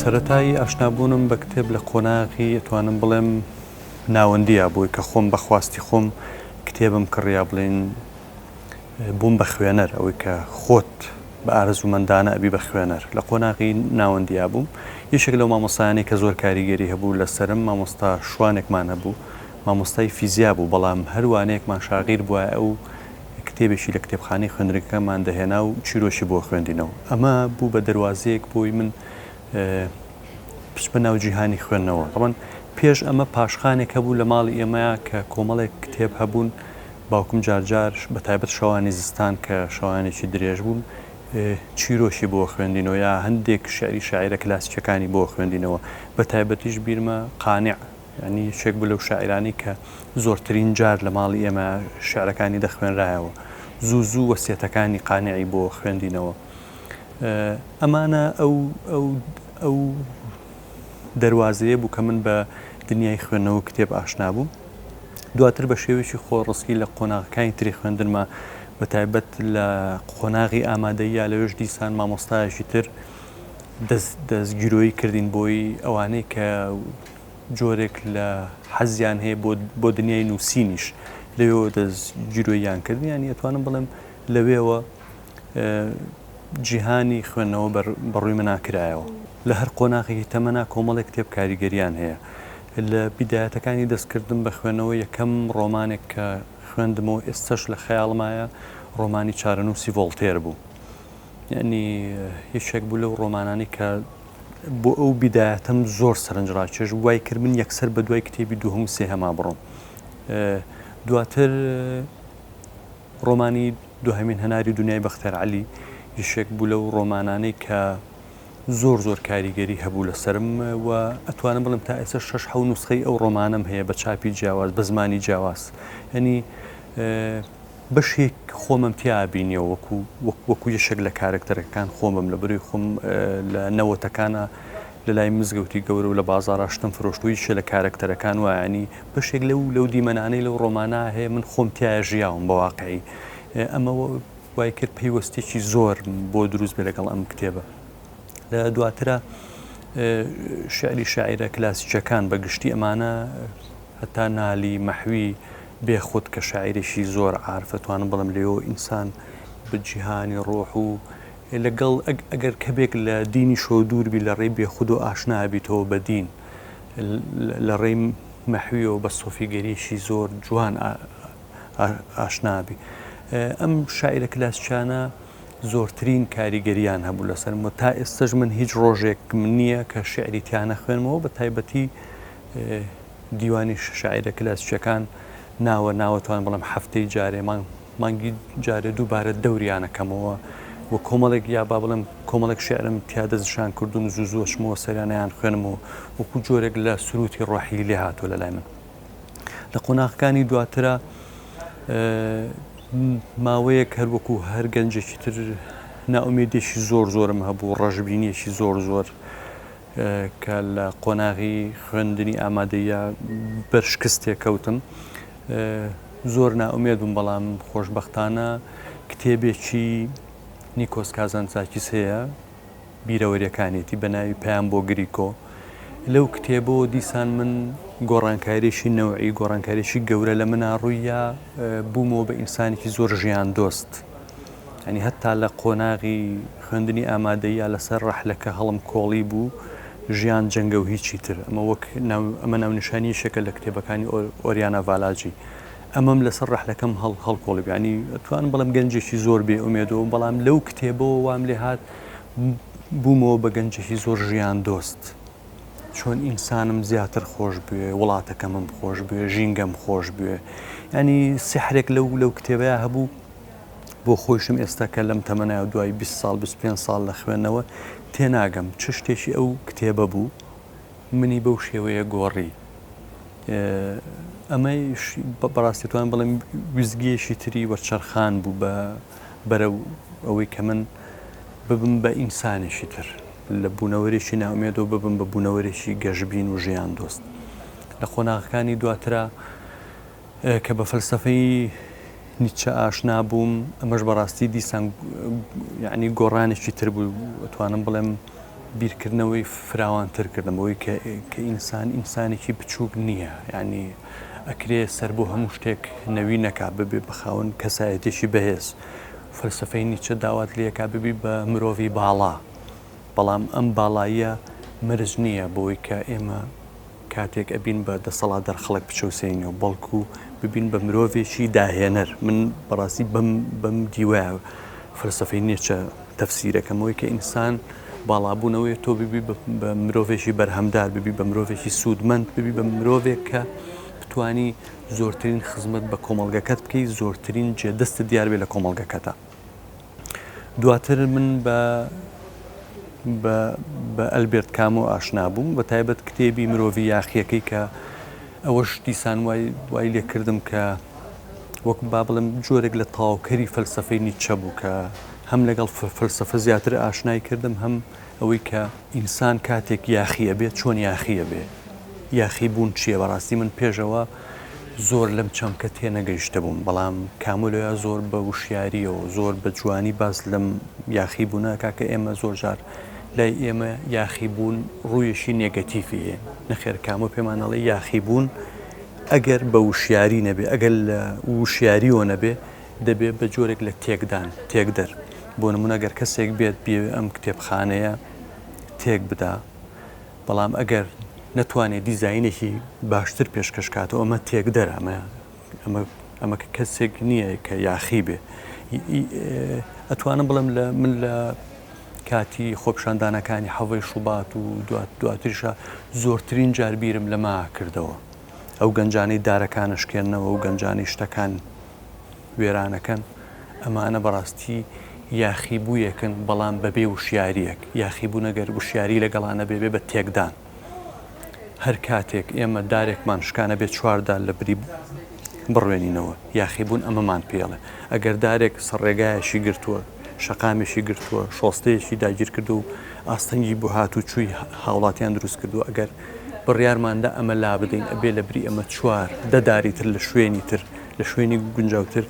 سەرەتایی ئاشنابوونم بە کتێب لە قۆناغی ئەتوانم بڵێم ناوەندیە بووی کە خۆم بەخواستی خۆم کتێبم کڕیا بڵێن بووم بە خوێنەر ئەوەی کە خۆت بە ئارەزومەندانە ئەبی بە خوێنەر لە قۆناغی ناوەندیا بووم. یەکێک لەو مامۆستایانی کە زۆر کاریگەری هەبوو لەسرم مامۆستا شوانێکمان هەبوو، مامۆستای فیزیا بوو، بەڵام هەروانەیەکمان شاغیر بووە ئەو کتێبێکی لە کتێبخانەی خوێندنگەکەمان دەهێنا و چیرۆشی بۆ خوێندینەوە. ئەمە بوو بە دەواازەیەک بۆی من پچ بە ناو جیهانی خوێندنەوە. ڕەوەن پێش ئەمە پاشخانێک هەبوو لە ماڵی ئێمەیە کە کۆمەڵێک کتێب هەبوون، باوکم جارجار بە تایبەت شەوانی زستان کە شەوانێکی درێژ بوون چیرۆشی بۆ خوێندینەوە یا هەندێک شعری شاعیرە کلاسیکەکانی بۆ خوێندینەوە. بە تایبەتیش بیرمە قانیع، ینی شێک بوو لەو شاعیرانی کە زۆرترین جار لە ماڵی ئێمە شعرەکانی دەخوێنرایەوە، زوو وەسیەتەکانی قانیعی بۆ خوێندینەوە. ئەمانە ئەو دەواازەیە بوو کە من بە دنیای خوێندنەوە کتێب ئاشنا بوو. دواتر بە شێوێکی خۆڕسکی لە قۆناغەکانی تری خوێندنمە، بە تایبەت لە قۆناغی ئامادەیە لەوێش دیسان مامۆستایەکی تر دەستگیرۆیی کردین بۆی ئەوانەی کە جۆرێک لە حەزیان هەیە بۆ دنیای نووسینیش لەوێەوە دەستگیرۆییان کردن، ینی ئەتوانم بڵێم لەوێەوە جیهانی خوێندنەوە بەڕووی مناکرایەوە. لە هەر قۆناغێکی تەمەنا کۆمەڵێک کتێب کاریگەریان هەیە. لە بیدایەتەکانی دەستکردم بە خوێنەوە یەکەم ڕۆمانێک کە خوێندمەوە ئێستش لە خەیاڵمایە ڕۆمانی چارەنووسی ڤۆڵتێر بوو. یعنی هیچێک بوو لەو ڕۆمانانی کە بۆ ئەو بیدایەتم زۆر سەرنجڕاکێش وای کرد من یەکسەر بە دوای کتێبی دووهەم و سێهەما بڕۆم. دواتر ڕۆمانی دوهەمین هەناری دنیای بەختیار عەلی یەکێک بوو لەو ڕۆمانانەی کە زۆر کاریگەری هەبوو لەسرم و ئەتوانم بڵم تا ئێستا 6 نوسخەی ئەو ڕۆمانم هەیە بە چاپی جیاواز بە زمانی جیاواز. ینی بەشێک خۆمم تیا بینیەوە وەکو یەشێک لە کارکتەرەکان خۆمم لە بەروی خۆم لە نەوەتەکانە لە لای مزگەوتی گەورە و لە بازاڕاشتم فرۆشتووی شە لە کارکتەرەکان وایانی بەشێک لەو دیمەنانەی لەو ڕۆمانە هەیە من خۆم تایە ژیاوم بە واقعی. ئەمە وای کرد پەیوەستێکی زۆر بۆ دروست بێ لەگەڵ ئەم کتێبە. لە دواترە شعری شاعیرە کلاسیکەکان بەگشتی ئەمانە هەتا نالی مەحوی بێخود کە شاعیرێکی زۆر عارفەتوانم بڵم لێەوە ئینسان بە جیهانی ڕۆح و لەگەڵ ئەگەر کەبێک لە دینی شۆ دووربی لە ڕێی بێخود و ئاشنابیتەوە بە دین لە ڕێی مەحویەوە بە سۆفیگەریشی زۆر جوان ئاشنابی. ئەم شاعیرە کلاسیکانە زۆرترین کاریگەریان هەبوو لەسەرم تا ئێستش من هیچ ڕۆژێک نییە کە شعری تیانە خوێنمەوە بە تایبەتی دیوانی شاعیرە کلاسیکەکان ناوەتوان بڵم هەفتەی جارێ مانگی جارێ دووبارە دەوریانەکەمەوە و کۆمەڵێک یا با بڵم کۆمەڵێک شعرم تیا دەستشان کردوون زووزۆشمەوە سەریانەیان خوێنمەوە وەکو جۆرێک لە سروتی ڕۆحی لێ هاتووە لە لای من. لە قۆناغەکانی دواترە ماوەیەک هەروەکو هەر گەنجێکی تر ناومێدێکی زۆرم هەبوو، ڕەشببینیەکی زۆر کە لە قۆناغی خوێندنی ئامادەیە بەرشکستێک کەوتم. زۆر ناومێد بووم، بەڵام خۆشبەختانە کتێبێکی نیکۆس کازانتزاکیس هەیە بیرەوەریەکانێتی بە ناوی پەیام بۆ گریکۆ. لەو کتێبەوە دیسان من گۆڕانکاریشی نەوعی گۆڕانکاریشی گەورە لە منە ڕوویە بوومەوە بە ئینسانێکی زۆر ژیان دۆست. ینی هەتا لە قۆناغی خوێندنی ئامادەیە لەسەر ڕەحلەکە هەڵم کۆڵی بوو ژیان جەنگە و هیچی تر. ئەمە ناونیشانی شەکە لە کتێبەکانی ئۆریانە ڤالاجی. ئەمەم لەسەر ڕەحلەکەم هەڵکۆڵی ینی ئەتوانم بەڵام گەنجێکی زۆر بێ ئومێدەوە، بەڵام لەو کتێبەوە وام لێ هات بوومەوە بە گەنجێکی زۆر ژیان دۆست. چۆن ئینسانم زیاتر خۆش بوێ، وڵاتەکەمم خۆش بوێ، ژینگەم خۆش بوێ. ینی سحرێک لەو کتێبەیە هەبوو بۆ خۆشم ئێستا کە لەم تەمەنایە دوای 20 ساڵ 25 ساڵ لە خوێندنەوە تێناگەم چ شتێکی ئەو کتێبە بوو منی بەو شێوەیە گۆڕی. ئەمەی بەڕاستیتوان بڵێم وزگیەشی تری وەرچەرخان بوو بەرەو ئەوەی کە من ببم بە ئینسانێکی تر لە بوونەوەرێکی ناومێدەوە ببم بە بوونەوەرێکی گەشببین و ژیان دۆست. لە قۆناغەکانی دواترە کە بە فەلسەفەی نیچە ئاشنا بووم، ئەمەش بەڕاستی دیسان یعنی گۆڕانێکی تر بوو، ئەتوانم بڵێم بیرکردنەوەی فراوانتر کردنەوەی کە ئینسانێکی بچووک نییە، یعنی ئەکرێ سەر بۆ هەموو شتێک نەوی نەکا ببێ بەخاون کەسایەتێکی بەهێز. فەلسەفەی نیچە داوات لێکا ببی بە مرۆڤی باڵا، بەڵام ئەم باڵاییە مرج نییە بۆی کە ئێمە کاتێک ئەبین بە دەسەڵاتدار خەڵک بچەوسێنەوە، بەڵکو ببین بە مرۆڤێکی داهێنەر. من بەڕاستی بەم دیوایە فەلسەفەی نیچە تەفسیرەکەمەوەی کە ئینسان باڵابوونەوەی تۆ ببی بە مرۆڤێکی بەرهەمدار، ببی بە مرۆڤێکی سوودمەند، ببی بە مرۆڤێک کە بتانی زۆرترین خزمەت بە کۆمەڵگەکەت بکەی، زۆرترین جێدەستە دیار بێ لە کۆمەڵگەکەتە. دواتر من بە ئەلبێرت کامۆ ئاشنا بووم، بە تایبەت کتێبی مرۆڤی یاخیەکەی کە ئەوەش دیسان وای لێکردم کە وەک با بڵم جۆرێک لە تاواوکەری فەلسەفەی نیچە بوو کە هەم لەگەڵ فەلسەفە زیاتر ئاشنای کردم، هەم ئەوەی کە ئینسان کاتێک یاخیە بێت چۆن یاخیە بێ، یاخی بوون چییە. بەڕاستی من پێشەوە زۆر لەم چەمکە تێنەگەیشتە بووم، بەڵام کاملۆیا زۆر بە وشیاریەوە زۆر بە جوانی باس لەم یاخی بوونە کاکە ئێمە زۆر جار لای ئێمە یاخی بوون ڕوویەشی نێگەتیڤیە. نەخێر کامۆ پێمانەڵێ یاخی بوون ئەگەر بە وشیاری نەبێ، ئەگەر لە وشیاریەوە نەبێ دەبێ بە جۆرێک لە تێکدەر. بۆ نمونە ئەگەر کەسێک بێت بێ ئەم کتێبخانەیە تێک بدا، بەڵام ئەگەر نەتوانێت دیزاینێکی باشتر پێشکەشکاتەوە ئەمە تێکدەرە، ئەمە کەسێک نییە کە یاخی بێ. ئەتوانم بڵم من لە کاتی خۆپشاندانەکانی حەوەی شوبات و دواتریشە زۆرترین جاربیرم لەما کردەوە. ئەو گەنجانەی دارەکانە شکێننەوە و گەنجانی شتەکان وێرانەکەن، ئەمانە بەڕاستی یاخی بوویەکن، بەڵام بەبێ وشیاریەک. یاخی بوو نەگەر وشیاری لەگەڵانە بێ بە تێکدان. هەر کاتێک ئێمە دارێکمان شکانە بێت چواردار لە بری بڕوێنینەوە، یاخی بوون ئەمەمان پێڵێ. ئەگەر دارێک سەرڕێگایەشی گرتووە، شەقامێکی گرتووە، شۆستەیەکی داگیر کردو و ئاستەنگی بۆ هاتوو چووی هاوڵاتیان دروست کردو، ئەگەر بڕیارماندا ئەمە لا بدەین ئەبێ لە بری ئەمە چوار دەداری تر لە شوێنی تر لە شوێنی گونجاوتر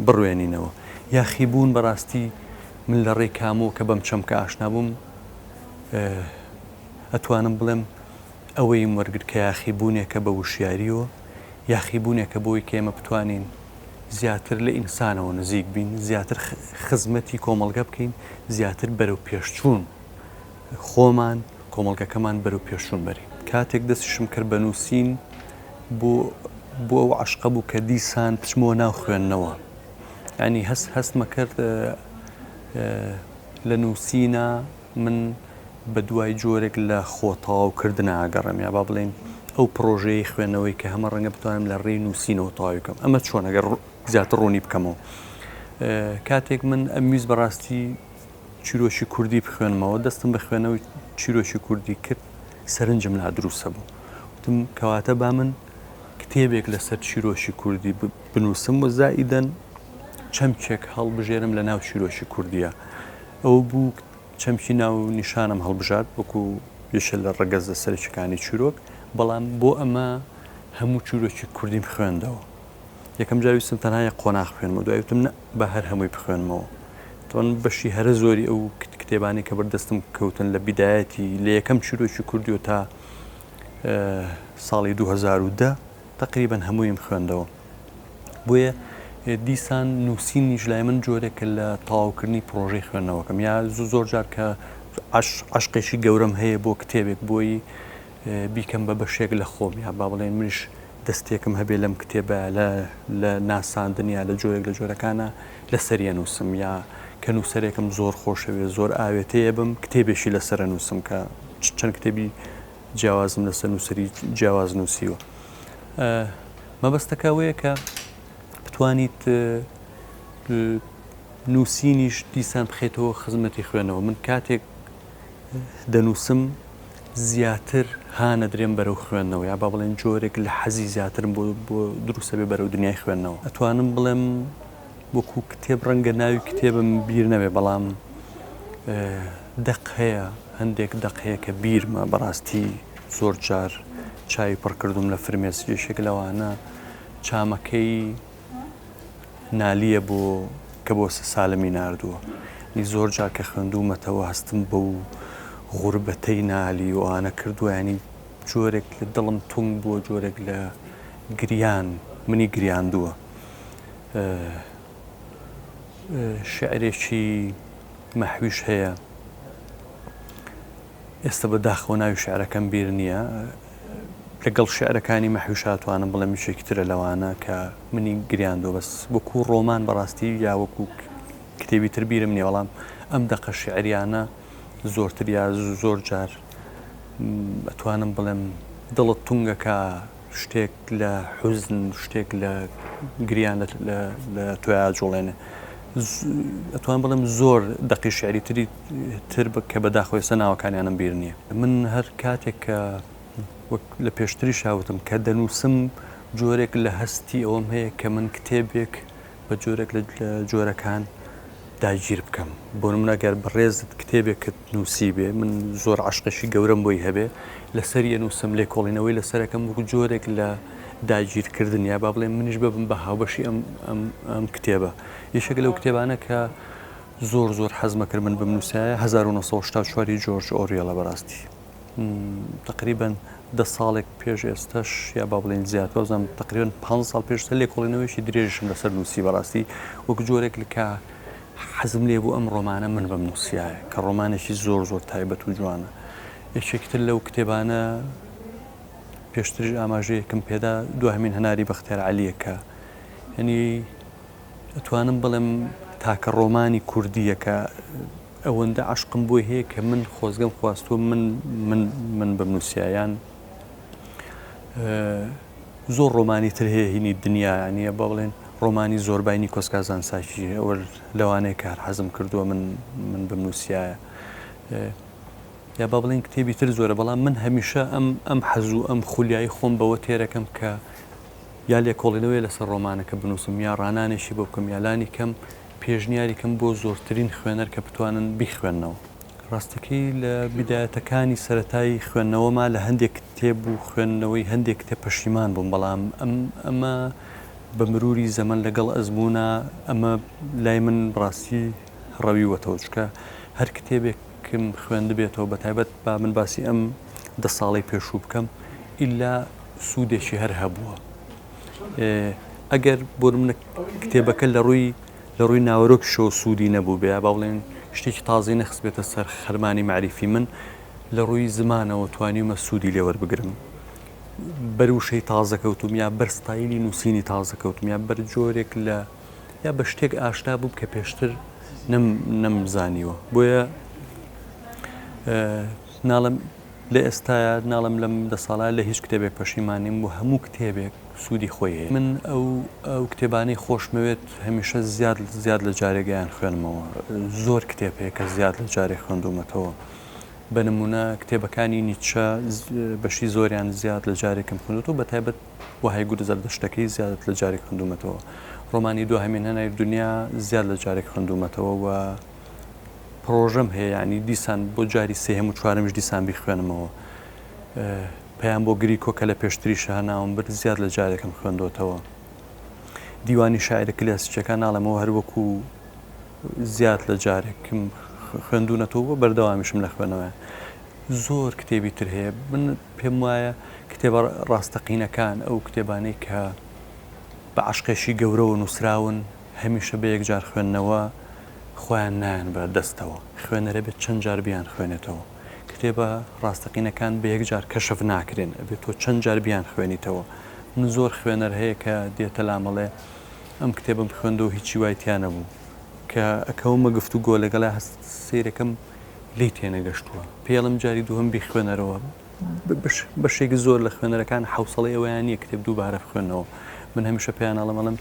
بڕوێنینەوە. یاخی بوون بەڕاستی من لە ڕێی کامۆ کە بەم چەمکە ئاشنا بووم ئەتوانم بڵێم ئەوەی وەرگرت کە یاخی بوونێکە بە وشیاریەوە، یاخی بوونێکە بۆی کە ئێمە بتوانین زیاتر لە ئینسانەوە نزیک بین، زیاتر خزمەتی کۆمەڵگە بکەین، زیاتر بەرەو پێشچوون خۆمان کۆمەڵگەکەمان بەرەو پێشچوون بەرین. کاتێک دەستیشم کرد بە نووسین بۆ ئەو عەشقە بوو کە دیسان بچمەوە ناو خوێندنەوە. ینی هەستمە کرد لە نووسینە من بە دوای جۆرێک لە خۆتەواوکردن ئاگەڕم، یا با بڵێن ئەو پرۆژەی خوێندنەوەی کە هەمە ڕەنگە بتوانم لە ڕێی نووسینەوە تەواوی بکەم. ئەمە چۆن ئەگەر زیاتر ڕوونی بکەمەوە. کاتێک من ئەمویست بەڕاستی چیرۆشی کوردی بخوێنمەوە، دەستم بە خوێنەوەی چیرۆشی کوردی کرد، سەرنجم لا دروستە بوو. وتم کەواتە با من کتێبێک لەسەر چیرۆشی کوردی بنووسم و زائیدەن چەمکێک هەڵبژێرم لە ناو چیرۆشی کوردیە. ئەو بوو چەمکی ناو نیشانم هەڵبژات وەکو یەشە لە ڕەگەزە سەرچەکانی چیرۆک، بەڵام بۆ ئەمە هەموو چیرۆکی کوردیم خوێندەوە. یەکەم جاویستم تەنها قۆناغ خوێنمەوە، دوایوتم بە هەر هەمووی بخوێنمەوە. تۆن بەشی هەرە زۆری ئەو کتێبانی کە بەردەستم کەوتن لە بیدایەتی لە یەکەم چیرۆکی کوردیەوە تا ساڵی 2010 تقریبەن هەموویم خوێندەوە. بۆیە دیسان نووسینیش لای من جۆرێکە لە تەواوکردنی پرۆژەی خوێندنەوەکەم، یا زۆر جار کە عەشقێکی گەورەم هەیە بۆ کتێبێک بۆی بیکەم بە بەشێک لە خۆم، یا با بڵێن منیش دەستێکم هەبێ لەم کتێبە لە ناساندن یا لە جۆرێک لە جۆرەکانە لەسەریە نووسم، یا کە نووسەرێکم زۆر خۆشەوێ زۆر ئاوێتەیە بم کتێبێکی لەسەرە نووسم کە چەند کتێبی جیاوازم لەسەر نووسری جیاواز نووسیوە. مەبەستەکەوەیە کە بتوانیت نووسینیش دیسان بخێتەوە خزمەتی خوێنەوە. من کاتێک دەنووسم زیاتر هانە درێم بەرەو خوێندنەوە، یا با بڵێن جۆرێک لە حەزی زیاترم بۆ دروستە بێ بەرەو دنیای خوێندنەوە. ئەتوانم بڵێم وەکو کتێب ڕەنگە ناوی کتێبم بیر نەبێ، بەڵام دەق هەیە، هەندێک دەق هەیە کە بیرمە بەڕاستی زۆر جار چاوی پڕکردوم لە فرمێس. یەشێک لەوانە چامەکەی نالیە کە بۆ سالمی ناردووە. زۆر جار کە خوێندومەتەوە هەستم بەو غوربەتەی نالی و ئەوانە کردووە ینی جۆرێک لە دڵم تونگ بووە جۆرێک لە گریان منی گریاندووە شعرێکی مەحویش هەیە ئێستا بەداخەوە ناوی شعرەکەم بیر نییە لەگەڵ شعرەکانی مەحویشاتوانم بڵێ میشێکی ترە لەوانە کە منی گریاندووە بەس وەکو ڕۆمان بەڕاستی یا وەکو کتێبی تر بیرم نییە بەڵام ئەم دەقە شعریانە زۆرتر یا زۆر جار ئەتوانم بڵێم دڵت تونگەکە شتێک لە حوزن شتێک لە گریان لە تۆیا جوڵێنێ ئەتوان بڵێم زۆر دەقی شعری تری تر کە بەداخۆی ئێستا ناوەکانیانم بیر نییە من هەر کاتێک کە لە پێشتری شاوتم کە دەنووسم جۆرێک لە هەستی ئەوم هەیە کە من کتێبێک بە جۆرێک لە جۆرەکان داگیر بکەم بۆ نمونەگەر بەڕێزت کتێبێکت نووسی بێ من زۆر عشقشی گەورەم بۆی هەبێ لەسەری نووسم لێ کۆڵینەوەی لەسەرەکەم وەکو جۆرێک لە داگیرکردن یا با بڵێم منیش ببم بە هاوبەشی ئەم کتێبە یەشێک لەو کتێبانە کە زۆر حەزمە کرد من بنووسایە 1964 جۆرج ئۆریێڵە بەڕاستی تقریبا 10 ساڵێک پێش ئێستش یا با بڵێن زیاتر بەزانم تقریبا 5 ساڵ پێشتر لێ کۆڵینەوەیشی درێژم لەسەر نووسی بەڕاستی وەکو جۆرێک لکە حەزم لێ بوو ئەم ڕۆمانە من بەم نووسایە کە ڕۆمانێکی زۆر تایبەت و جوانە یەکێکتر لەو کتێبانە پێشتر ئاماژەیەکم پێدا دوهەمین هەناری بەختیار عەلیە کە ینی ئەتوانم بڵێم تاکە ڕۆمانی کوردیە کە ئەوەندە عشقم بۆی هەیە کە من خۆزگەم خواستووە من بەم نووسایان زۆر ڕۆمانی تر هەیە هینی دنیا نییە با بڵێن ڕۆمانی زۆرباینی کۆسکازان ساکی ئەوە لەوانەیە کار حەزم کردووە من بەم نووسایە یا با بڵێن کتێبی تر زۆرە بەڵام من هەمیشە ئەم حەزوو ئەم خولیایی خۆم بەوە تێرەکەم کە یا لێ کۆڵینەوەی لەسەر ڕۆمانەکە بنووسم یا ڕانانێکی بۆ بکەم یالانی کەم پێشنیاریکەم بۆ زۆرترین خوێنەر کە بتوانن بیخوێنەوە ڕاستەکەی لە بیدایەتەکانی سەرەتایی خوێندنەوەما لە هەندێک کتێب و خوێندنەوەی هەندێک کتێب پەشیمان بووم بەڵام ئەمە بە مروری زەمن لەگەڵ ئەزمونە ئەمە لای من ڕاستی ڕەویوەتەوە چکە هەر کتێبێکم خوێند بێتەوە بە تایبەت با من باسی ئەم 10 ساڵی پێشوو بکەم ئیلا سوودێکی هەر هەبووە ئەگەر بۆ منە کتێبەکە لە ڕووی ناوەرۆکیشەوە سوودی نەبوو بێ با بڵێن شتێکی تازی نەخست بێتە سەر خەرمانی معریفی من لە ڕووی زمانەوە توانیمە سوودی لێوەربگرم بەروشەی تازەکەوتوم یا بەر ستایلی نووسینی تازەکەوتم یا بەر جۆرێک لە یا بە شتێک ئاشنا بوو کە پێشتر نەمزانیوە بۆیە ناڵم لە ئێستاە ناڵم لەم 10 ساڵە لە هیچ کتێبێک پەشیمانیم و هەموو کتێبێک سوودی خۆی هەیە من ئەو کتێبانەی خۆشمەوێت هەمیشە زیاد لە جارێگەیان خوێنمەوە زۆر کتێب هەیە کە زیاد لە جارێک خوێندومەتەوە بە نمونە کتێبەکانی نیچە بەشی زۆریان زیاد لە جارێکم خوێندوەوە بە تایبەت وهای گورە زەردەشتەکەی زیادت لە جارێک خوێندومەتەوە ڕۆمانی دوهەمین هەناری دنیا زیاد لە جارێک خوێندومەتەوە و پرۆژەم هەیە ینی دیسان بۆ جاری سێهەم و چوارەمیش دیسان بیخوێنمەوە پەیام بۆ گریکۆ کە لە پێشتری شەهناوم بر زیاد لە جارێکم خوێندوەتەوە دیوانی شاعرە کلاسیکەکان ناڵێمەوە هەر وەکو زیاد لە جارێکم خوێندوونەتەوە بەردەوامیشم لە خوێنەوە زۆر کتێبی تر هەیە من پێم وایە کتێبە ڕاستەقینەکان ئەو کتێبانەی کە بە عشقێشی گەورەوە نووسراون هەمیشە بە یەکجار خوێندنەوە خۆیان نایەن بە دەستەوە خوێنەرە بێت چەند جار بیان خوێنێتەوە کتێبە ڕاستەقینەکان بە یەکجار کەشف ناکرێن ئەبێت تۆ چەند جار بیان خوێنیتەوە من زۆر خوێنەر هەیە کە دێتە لامەڵێ ئەم کتێبم خوێندەوە هیچی وایتیانە بوو کە ئەکەومە گفتوگۆ لەگەڵا سیرەکەم لی تێنەگەشتووە پێڵم جاری دووهم بیخوێنەرەوە بەشێکی زۆر لە خوێنەرەکان حوسڵی ئەویان نیە کتێب دووبارە بخوێنەوە من هەمیشە پێیان ئەڵەمەڵم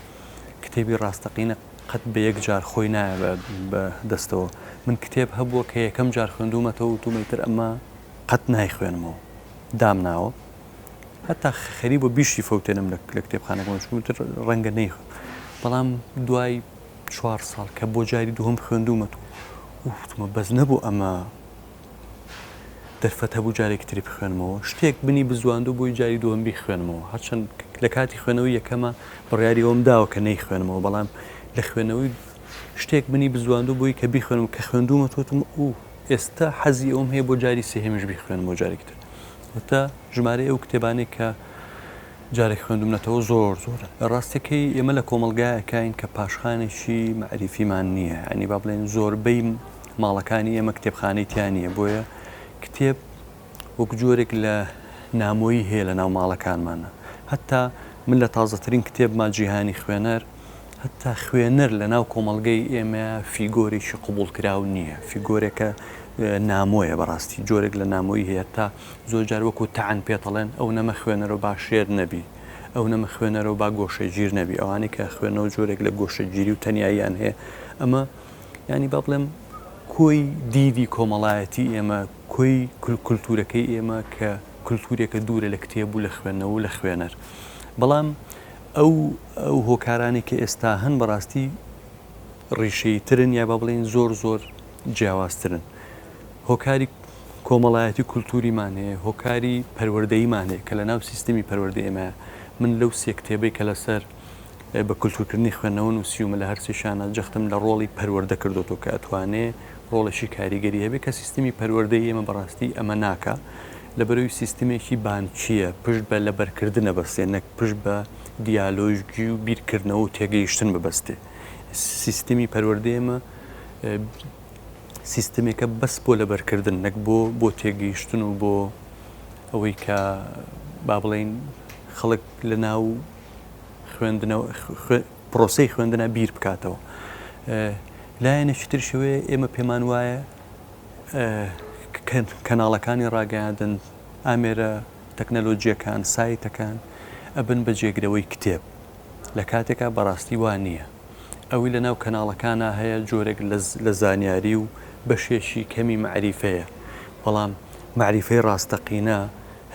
کتێبی ڕاستەقینە قەت بە یەک جار خۆی نایە بە دەستەوە من کتێب هەبووە کە یەکەم جار خوێندومەتەوە و تومەتر ئەمە قەت نایخوێنمەوە دامناوە هەتا خەری بۆ بیشی فەوتێنم لە کتێبخانەکەم چونتر ڕەنگە نەیخوێن بەڵام دوای 4 ساڵ کە بۆ جاری دووهم خوێندومەتەوە وتمە بەس نەبوو ئەمە دەرفەت هەبوو جارێکی تری بخوێنمەوە شتێک بنی بزواندو بۆی جاری دووەم بیخوێنمەوە هەرچەند لە کاتی خوێنەوەی یەکەمە بڕیاری ئەوم داوە کە نەیخوێنمەوە بەڵام لە خوێنەوەی شتێک منی بزواندوو بۆی کە بیخوێنم کە خوێندومە تۆتم و ئێستا حەزی ئەوم هەیە بۆ جاری سێهێمش بیخوێنم بۆ جارێکتر وتە ژمارە ئەو کتێبانێک کە جارێک خوێندومەتەوە زۆر زۆرە ڕاستەکەی ئێمە لە کۆمەلگایەکەین کە پاشخانێکی معریفیمان نییە ئەنی با بڵێن زۆربەی ماڵەکانی ئێمە کتێبخانەی تیان نییە بۆیە کتێب وەک جۆرێک لە نامۆیی هەیە لە ناو ماڵەکانمانە هەتا من لە تازەترین کتێبمان جیهانی خوێنەر هەتا خوێنەر لە ناو کۆمەلگەی ئێمە فیگۆرێکی قوبوڵکراو نییە فیگۆرێکە نامۆیە بەڕاستی جۆرێک لە نامۆیی هەیە تا زۆر جار وەکو تەعەن پێتەڵێن ئەو نەمە خوێنەرەوە با شێر نەبی ئەو نەمە خوێنەرەوە با گۆشەگیر نەبی ئەوانەی کە خوێنەوە جۆرێک لە گۆشەگیری و تەنیاییان هەیە ئەمە ینی با بڵێم کۆی دیدی کۆمەڵایەتی ئێمە کۆی کولتورەکەی ئێمە کە کولتورێکە دوورە لە کتێب و لە خوێندنەوە و لە خوێنەر بەڵام ئەو هۆکارانی کە ئێستا هەن بەڕاستی ڕیشەی ترن یا با بڵێن زۆر زۆر جیاوازترن هۆکاری کۆمەڵایەتی کولتوریمان هەیە هۆکاری پەروەردەییمان هەیە کە لە ناو سیستمی پەروەردەی ئێمە من لەو سێ کتێبەی کە لەسەر بە کولتورکردنی خوێندنەوە نووسیومە لە هەرسێشانە جەختم لە ڕۆڵی پەروەردە کردوەوە کە ئەتوانێ ڕۆڵەشی کاریگەری هەبێت کە سیستمی پەروەردەی ئێمە بەڕاستی ئەمە ناکە لە بەرەوەی سیستمێکی بانکیە پشت بە لەبەرکردنە بەستێ نەک پشت بە دیالۆژی و بیرکردنەوە و تێگەیشتن ببەستێ سیستمی پەروەردەی ئێمە سیستمێکە بەس بۆ لەبەرکردن نەک بۆ تێگەیشتن و بۆ ئەوەی کە با بڵێن خەڵک لە ناو خوێندنەوە پرۆسەی خوێندنە بیر بکاتەوە لایەنێکی تر شەوەیە ئێمە پێمان وایە کەناڵەکانی ڕاگەیاندن ئامێرە تەکنەلۆجیەکان سایتەکان ئەبن بە جێگرەوەی کتێب لە کاتێکا بەڕاستی وان نییە ئەوی لە ناو کەناڵەکانە هەیە جۆرێک لە زانیاری و بەشێشی کەمی معریفەیە بەڵام معریفەی ڕاستەقینە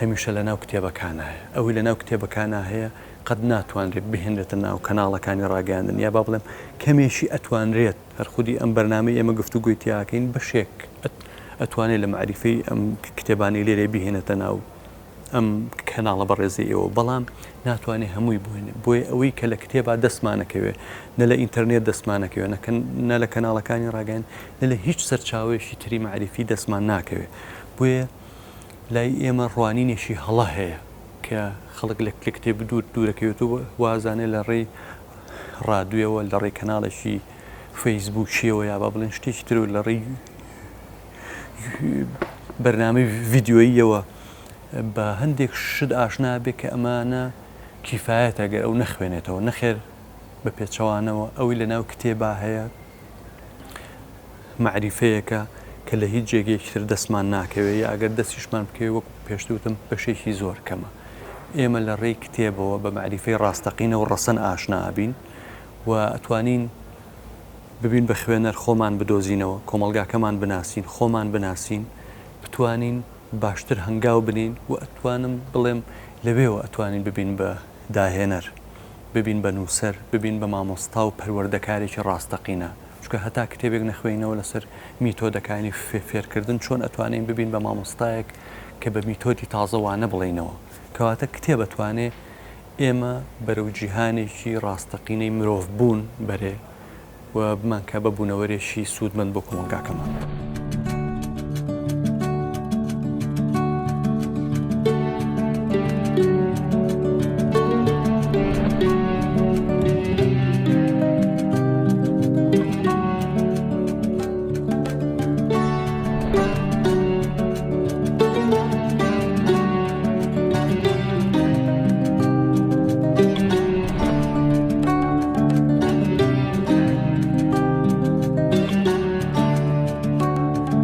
هەمیشە لە ناو کتێبەکانە هەیە ئەوی لە ناو کتێبەکانە هەیە قەت ناتوانرێت بهێنرێتە ناو کەناڵەکانی ڕاگەاندن یا با بڵێم کەمێشی ئەتوانرێت هەرخودی ئەم بەرنامەی ئێمە گفتوگوی تیاکەین بەشێک ئەتوانێت لە معریفەی ئەم کتێبانی لێرێ بهێنێتە ناو ئەم کەناڵە بەڕێزی ئێوە بەڵام ناتوانێت هەمووی بووێنێ بۆیە ئەوەی کە لە کتێبا دەستمانەکەوێ نە لە ئینتەرنێت دەستمانەکەوێ نە لە کەناڵەکانی ڕاگەیان نە لە هیچ سەرچاوێشی تری معریفی دەستمان ناکەوێ بۆیە لای ئێمە ڕوانینێکی هەڵە هەیە کە خەڵک لە کتێب دوورەکەوێتەوە وازانێت لە ڕێی ڕادوێەوە لە ڕێی کەناڵێکی فەیسبووکیەوە یا با بڵێن شتێکی تر لە ڕێی بەرنامەی ڤیددیۆییەوە بە هەندێک شت ئاشنا بێت کە ئەمانە کیفایەتە گەر ئەو نەخوێنێتەوە نەخێر بە پێچەوانەوە ئەوی لە ناو کتێبا هەیە معریفەیەکە کە لە هیچ جێگەیەکتر دەستمان ناکەوێت یا ئەگەر دەستیشمان بکەوێت وەک پێشتوتم بەشێکی زۆر کەمە ئێمە لە ڕێی کتێبەوە بە معریفەی ڕاستەقینە و ڕەسەن ئاشنابین و ئەتوانین ببین بە خوێنەر خۆمان بدۆزینەوە کۆمەلگاکەمان بناسین خۆمان بناسین بتوانین باشتر هەنگاو بنین و ئەتوانم بڵێم لەوێەوە ئەتوانین ببین بە داهێنەر ببین بە نووسەر ببین بە مامۆستا و پەروەردەکارێکی ڕاستەقینە چکە هەتا کتێبێک نەخوێنەوە لەسەر میتۆدەکانی فێرکردن چۆن ئەتوانین ببین بە مامۆستایەک کە بە میتۆدی تازەوانە بڵێنەوە کەواتە کتێب ئەتوانێ ئێمە بەرەو جیهانێکی ڕاستەقینەی مرۆڤ بوون بەرێ و بمانکە بە بوونەوەرێکی سوودمەند بۆ کۆمەلگاکەمان.